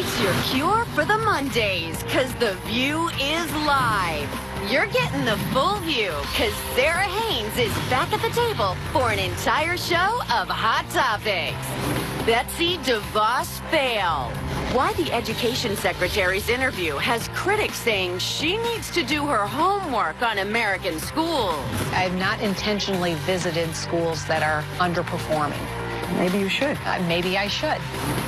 It's your cure for the Mondays, because The View is live. You're getting the full view, because Sarah Haynes is back at the table for an entire show of Hot Topics. Betsy DeVos failed. Why the Education Secretary's interview has critics saying she needs to do her homework on American schools. I have not intentionally visited schools that are underperforming. Maybe you should. Maybe I should.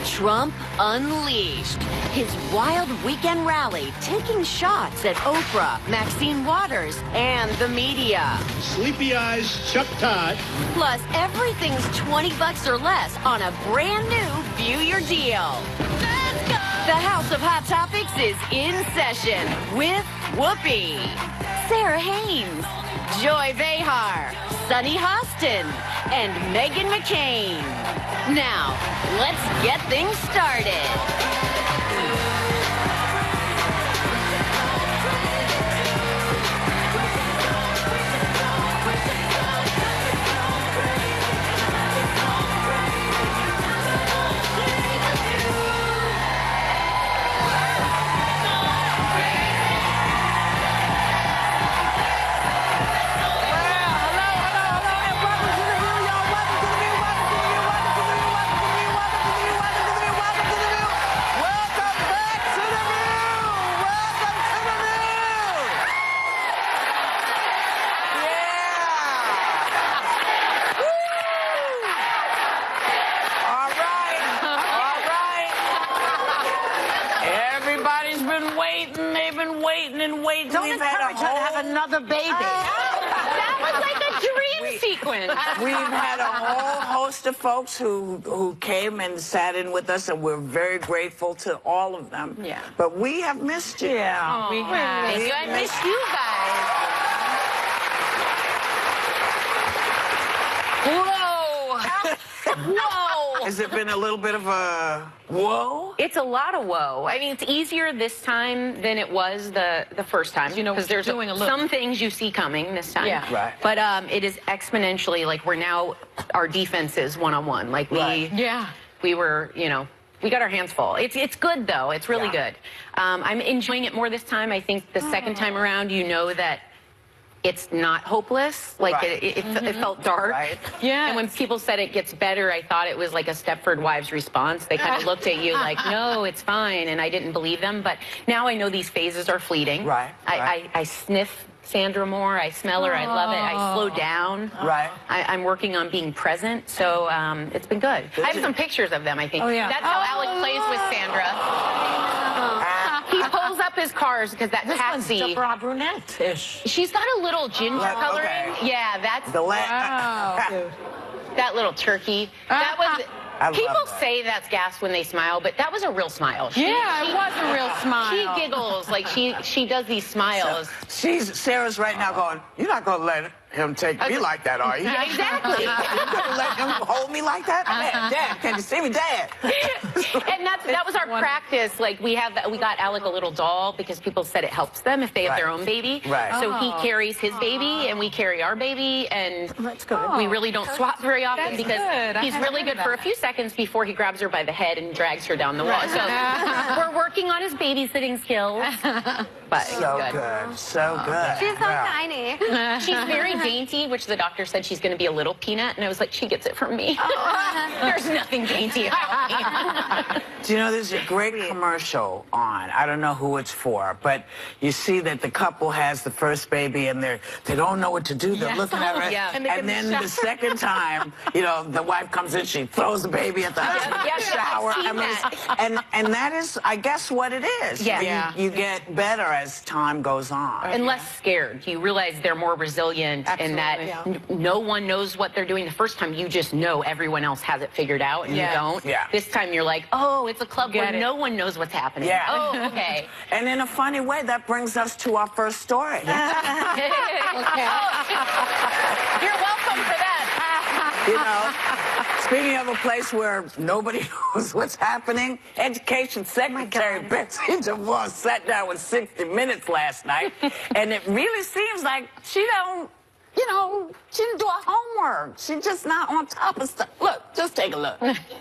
Trump unleashed. His wild weekend rally taking shots at Oprah, Maxine Waters, and the media. Sleepy eyes, Chuck Todd. Plus, everything's $20 or less on a brand new View Your Deal. Let's go! The House of Hot Topics is in session with Whoopi, Sarah Haynes, Joy Behar, Sunny Hostin, and Meghan McCain. Now, let's get things started. Don't encourage her to have another baby. That was like a dream sequence. We've had a whole host of folks who came and sat in with us, and we're very grateful to all of them. Yeah. But we have missed you. Yeah, we have. I miss you guys. Whoa! Whoa! Has it been a little bit of a whoa? It's a lot of whoa. I mean, it's easier this time than it was the first time. You know, because there's doing a little. some things you see coming this time. Yeah. Right. But it is exponentially, like, we're now, our defense is one-on-one. Like, we were, you know, we got our hands full. It's good, though. It's really good. I'm enjoying it more this time. I think the second time around, you know that it's not hopeless. Like, it felt dark. Right. Yeah. And when people said it gets better, I thought it was like a Stepford Wives response. They kind of looked at you like, no, it's fine. And I didn't believe them. But now I know these phases are fleeting. Right. I sniff Sandra more. I smell her. I love it. I slow down. Right. I'm working on being present. So it's been good. I have some pictures of them, I think. Oh, yeah. That's how Alec plays with Sandra. He pulls up his cars because that This Patsy. one's Deborah Brunette-ish. She's got a little ginger coloring. Okay. Yeah, that's The that little turkey. That was. I love People that. say that's gas when they smile, but that was a real smile. Yeah, it was a real smile. She giggles like she does these smiles. Sarah's right now going, you're not going to let him take me like that, are you? Yeah, exactly. You're going to let him hold me like that? Dad, can you see me, Dad? And that was our practice. Like, we got Alec a little doll because people said it helps them if they have their own baby. Right. So he carries his baby and we carry our baby, and That's good. we really don't swap very often That's because good. I he's hadn't really heard good for a that. few seconds before he grabs her by the head and drags her down the wall. So we're working on his babysitting skills. But So it's good. So good. She's so Yeah. tiny. She's very dainty, which the doctor said she's going to be a little peanut, and I was like, she gets it from me. There's nothing dainty about me. Do you know there's a great commercial on? I don't know who it's for, but you see that the couple has the first baby and they don't know what to do. They're looking at her, Yeah. and then the second time, you know, the wife comes in, she throws the baby at the husband yeah, shower. I've seen that. And that is, I guess, what it is. Yeah. You get better as time goes on. And less scared. You realize they're more resilient and that no one knows what they're doing the first time. You just know everyone else has it figured out and you don't. Yeah. This time you're like, oh, it's a club where Get it. no one knows what's happening. Yeah. Oh, okay. And in a funny way, that brings us to our first story. You're welcome for that. You know, speaking of a place where nobody knows what's happening, Education Secretary Betsy DeVos sat down with 60 Minutes last night, and it really seems like she don't, you know, she didn't do her homework. She's just not on top of stuff. Look, just take a look.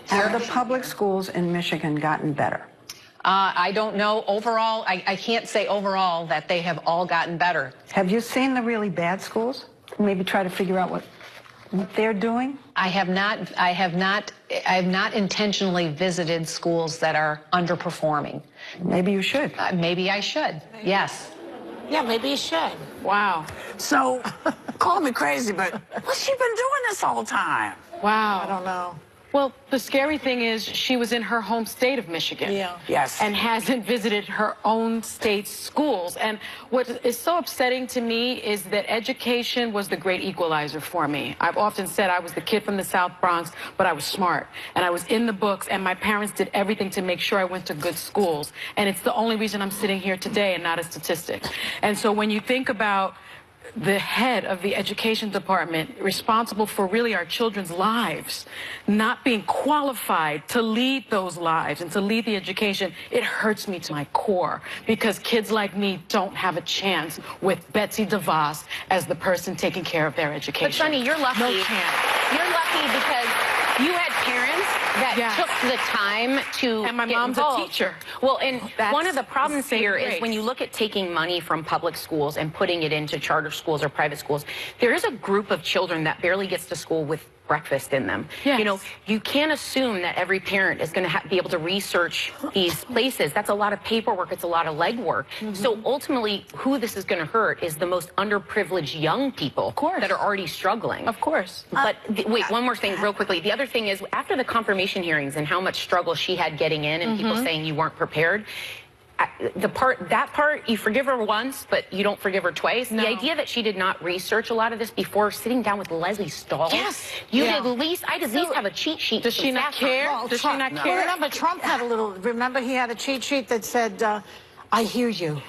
Have the public schools in Michigan gotten better? I don't know. Overall, I can't say overall that they have all gotten better. Have you seen the really bad schools? Maybe try to figure out what they're doing? I have not intentionally visited schools that are underperforming. Maybe you should. Maybe I should. Yes. Yeah, maybe you should. Wow. So, call me crazy, but what's she been doing this whole time? Wow. I don't know. Well, the scary thing is she was in her home state of Michigan. Yeah. Yes. And hasn't visited her own state's schools. And what is so upsetting to me is that education was the great equalizer for me. I've often said I was the kid from the South Bronx, but I was smart. And I was in the books, and my parents did everything to make sure I went to good schools. And it's the only reason I'm sitting here today and not a statistic. And so when you think about the head of the education department responsible for really our children's lives, not being qualified to lead those lives and to lead the education, it hurts me to my core because kids like me don't have a chance with Betsy DeVos as the person taking care of their education. But Sonny, you're lucky. No chance. You're lucky because you had parents that took the time to And my get mom's involved. a teacher. Well, and That's one of the problems the here same is when you look at taking money from public schools and putting it into charter schools or private schools, there is a group of children that barely gets to school with breakfast in them. Yes. You know, you can't assume that every parent is going to be able to research these places. That's a lot of paperwork. It's a lot of legwork. So ultimately, who this is going to hurt is the most underprivileged young people that are already struggling. Of course. But wait, one more thing real quickly. The other thing is after the confirmation hearings and how much struggle she had getting in and people saying you weren't prepared, that part, you forgive her once, but you don't forgive her twice. No. The idea that she did not research a lot of this before sitting down with Leslie Stahl. Yes. I'd at least have a cheat sheet. Does she not care? Does she not care? Well, remember, Trump had a little, remember he had a cheat sheet that said, I hear you.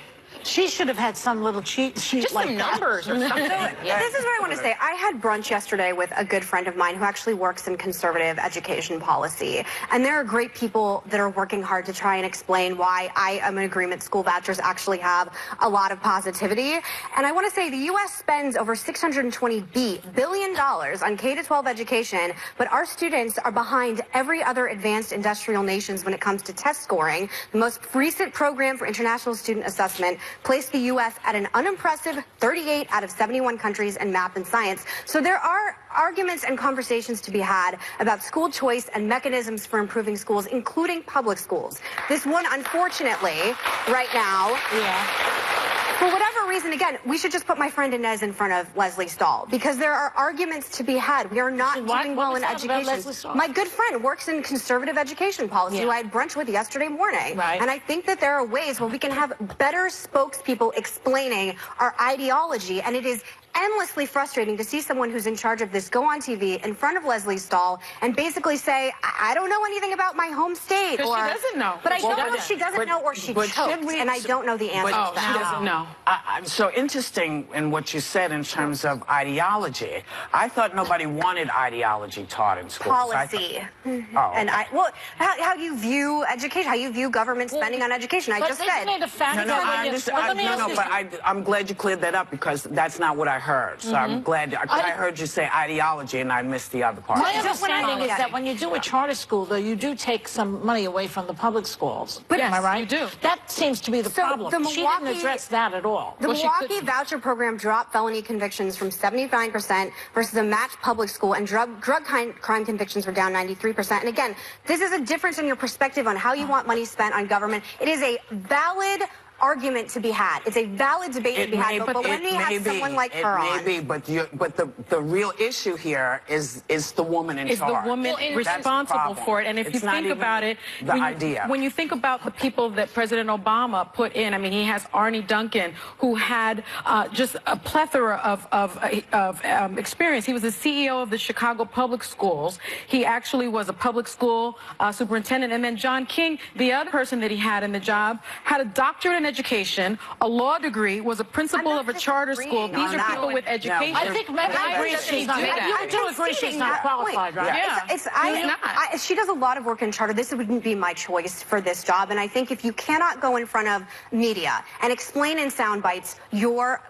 She should have had some little cheat sheet Just like some that. numbers or something. This is what I want to say. I had brunch yesterday with a good friend of mine who actually works in conservative education policy. And there are great people that are working hard to try and explain why I am in agreement school vouchers actually have a lot of positivity. And I want to say the U.S. spends over $620 billion on K-12 education, but our students are behind every other advanced industrial nations when it comes to test scoring. The most recent program for international student assessment placed the U.S. at an unimpressive 38 out of 71 countries in math and science. So there are arguments and conversations to be had about school choice and mechanisms for improving schools, including public schools. This one, unfortunately, right now, for whatever reason, again, we should just put my friend Inez in front of Leslie Stahl because there are arguments to be had. We are not doing well in education. My good friend works in conservative education policy who I had brunch with yesterday morning. Right. And I think that there are ways where we can have better spokespeople explaining our ideology, and it is endlessly frustrating to see someone who's in charge of this go on TV in front of Leslie Stahl and basically say, I don't know anything about my home state. Because she doesn't know. But I don't know if she doesn't know or she choked, and I don't know the answer to that. She doesn't know. So interesting in what you said in terms of ideology. I thought nobody wanted ideology taught in schools. Policy. And how you view education, how you view government spending on education. I just said. I'm glad you cleared that up because that's not what I heard. So I'm glad. I heard you say ideology and I missed the other part. My understanding is that when you do a charter school, though, you do take some money away from the public schools. But am I right? you do. That seems to be the problem. She didn't address that at all. The Milwaukee voucher program dropped felony convictions from 79% versus a matched public school, and drug crime convictions were down 93%. And again, this is a difference in your perspective on how you want money spent on government. It is a valid argument to be had. It's a valid debate to be had. But when we have someone like her on, it may be, but the real issue here is the woman in charge. Is the woman responsible for it? And if you think about it, when you think about the people that President Obama put in, I mean, he has Arnie Duncan, who had just a plethora of experience. He was the CEO of the Chicago Public Schools. He actually was a public school superintendent. And then John King, the other person that he had in the job, had a doctorate in education, a law degree, was a principal of a charter school. These are people with education. I think maybe she's not. You do agree she's not qualified, right? Yeah. She does a lot of work in charter. This wouldn't be my choice for this job. And I think if you cannot go in front of media and explain in sound bites your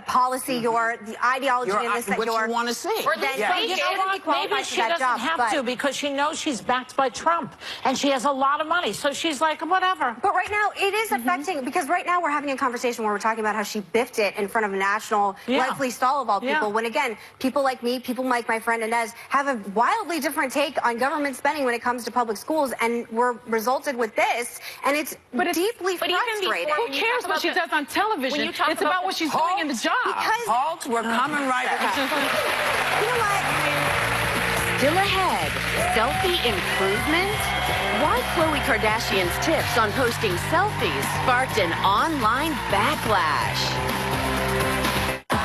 policy, the ideology in this that what you're... you want to see. Then You know what? Maybe she doesn't have to because she knows she's backed by Trump and she has a lot of money. So she's like, whatever. But right now, it is affecting, because right now we're having a conversation where we're talking about how she biffed it in front of a national, Leslie Stahl of all people, when again, people like me, people like my friend Inez, have a wildly different take on government spending when it comes to public schools, and we're resulted with this, and it's deeply frustrating. Who cares what she does on television? It's about what she's doing in the job. Halt, we're coming right back. You know what? Still ahead, selfie improvement? Why Khloe Kardashian's tips on posting selfies sparked an online backlash.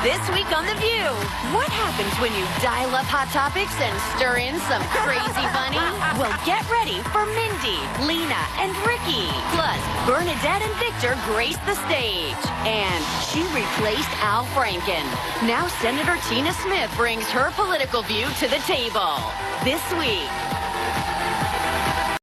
This week on The View, what happens when you dial up Hot Topics and stir in some crazy funny? Well, get ready for Mindy, Lena, and Ricky. Plus, Bernadette and Victor graced the stage. And she replaced Al Franken. Now Senator Tina Smith brings her political view to the table. This week